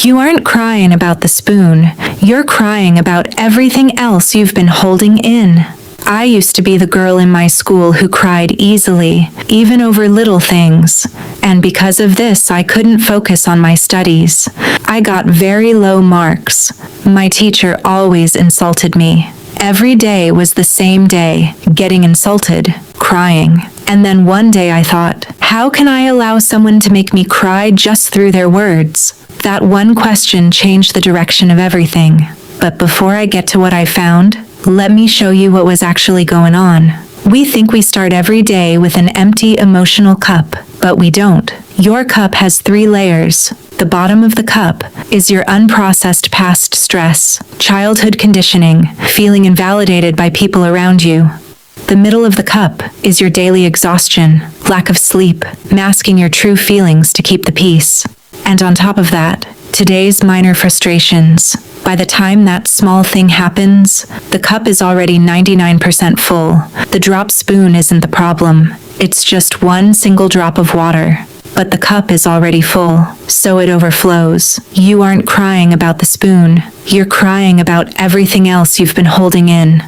You aren't crying about the spoon. You're crying about everything else you've been holding in. I used to be the girl in my school who cried easily, even over little things. And because of this, I couldn't focus on my studies. I got very low marks. My teacher always insulted me. Every day was the same day, getting insulted, crying. And then one day I thought, how can I allow someone to make me cry just through their words? That one question changed the direction of everything. But before I get to what I found, let me show you what was actually going on. We think we start every day with an empty emotional cup, but we don't. Your cup has 3 layers. The bottom of the cup is your unprocessed past stress, childhood conditioning, feeling invalidated by people around you. The middle of the cup is your daily exhaustion, lack of sleep, masking your true feelings to keep the peace. And on top of that, today's minor frustrations. By the time that small thing happens, the cup is already 99% full. The drop spoon isn't the problem. It's just one single drop of water. But the cup is already full, so it overflows. You aren't crying about the spoon. You're crying about everything else you've been holding in.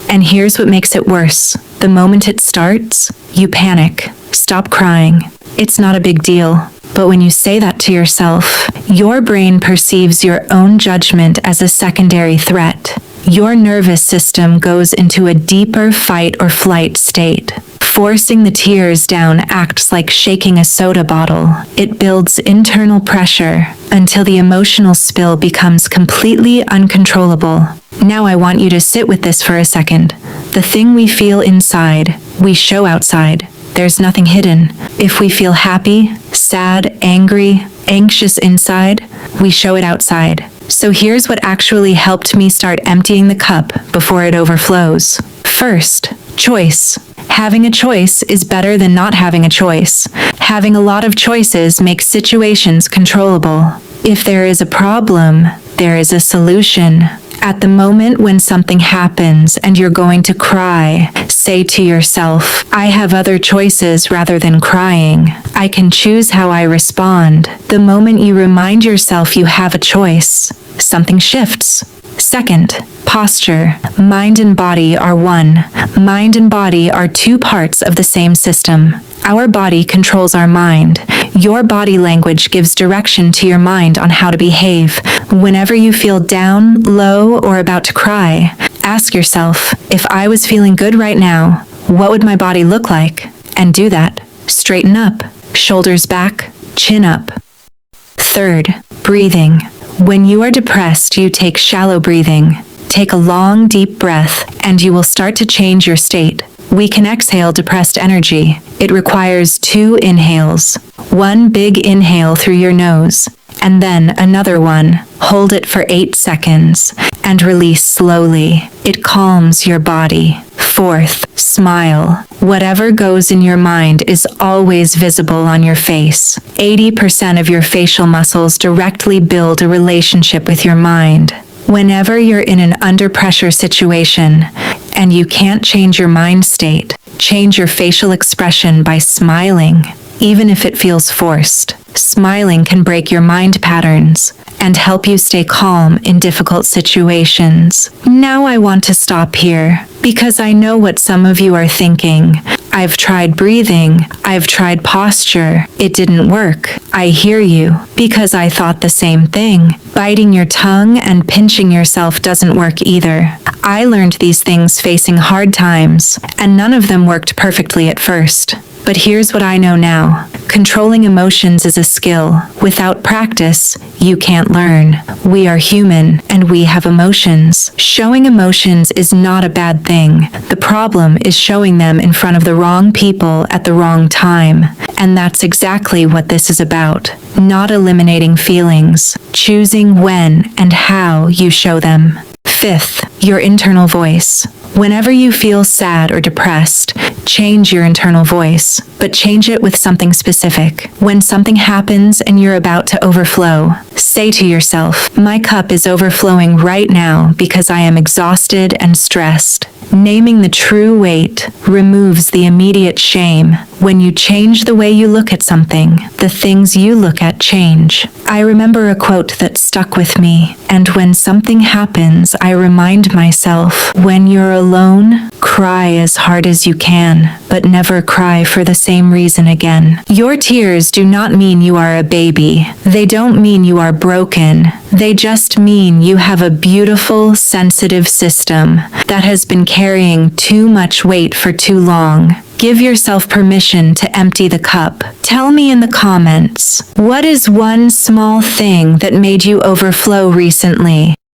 And here's what makes it worse. The moment it starts, you panic. Stop crying. It's not a big deal. But when you say that to yourself, your brain perceives your own judgment as a secondary threat. Your nervous system goes into a deeper fight or flight state. Forcing the tears down acts like shaking a soda bottle. It builds internal pressure until the emotional spill becomes completely uncontrollable. Now I want you to sit with this for a second. The thing we feel inside, we show outside. There's nothing hidden. If we feel happy, sad, angry, anxious inside, we show it outside. So here's what actually helped me start emptying the cup before it overflows. First, choice. Having a choice is better than not having a choice. Having a lot of choices makes situations controllable. If there is a problem, there is a solution. At the moment when something happens and you're going to cry, say to yourself, I have other choices rather than crying. I can choose how I respond. The moment you remind yourself you have a choice, something shifts. Second, posture. Mind and body are one. Mind and body are 2 parts of the same system. Our body controls our mind. Your body language gives direction to your mind on how to behave. Whenever you feel down, low, or about to cry, ask yourself, if I was feeling good right now, what would my body look like? And do that. Straighten up, shoulders back, chin up. Third, breathing. When you are depressed, you take shallow breathing. Take a long, deep breath, and you will start to change your state. We can exhale depressed energy. It requires 2 inhales. One big inhale through your nose, and then another one. Hold it for 8 seconds, and release slowly. It calms your body. Fourth, smile. Whatever goes in your mind is always visible on your face. 80% of your facial muscles directly build a relationship with your mind. Whenever you're in an under-pressure situation and you can't change your mind state, change your facial expression by smiling, even if it feels forced. Smiling can break your mind patterns and help you stay calm in difficult situations. Now I want to stop here because I know what some of you are thinking. I've tried breathing. I've tried posture. It didn't work. I hear you because I thought the same thing. Biting your tongue and pinching yourself doesn't work either. I learned these things facing hard times, and none of them worked perfectly at first. But here's what I know now. Controlling emotions is a skill. Without practice, you can't learn. We are human, and we have emotions. Showing emotions is not a bad thing. The problem is showing them in front of the wrong people at the wrong time. And that's exactly what this is about. Not eliminating feelings. Choosing when and how you show them. Fifth, your internal voice. Whenever you feel sad or depressed, Change your internal voice, but change it with something specific. When something happens and you're about to overflow, say to yourself, "My cup is overflowing right now because I am exhausted and stressed." Naming the true weight removes the immediate shame. When you change the way you look at something, the things you look at change. I remember a quote that stuck with me, and when something happens, I remind myself, when you're alone, cry as hard as you can, but never cry for the same reason again. Your tears do not mean you are a baby. They don't mean you are broken. They just mean you have a beautiful, sensitive system that has been carrying too much weight for too long. Give yourself permission to empty the cup. Tell me in the comments, what is one small thing that made you overflow recently?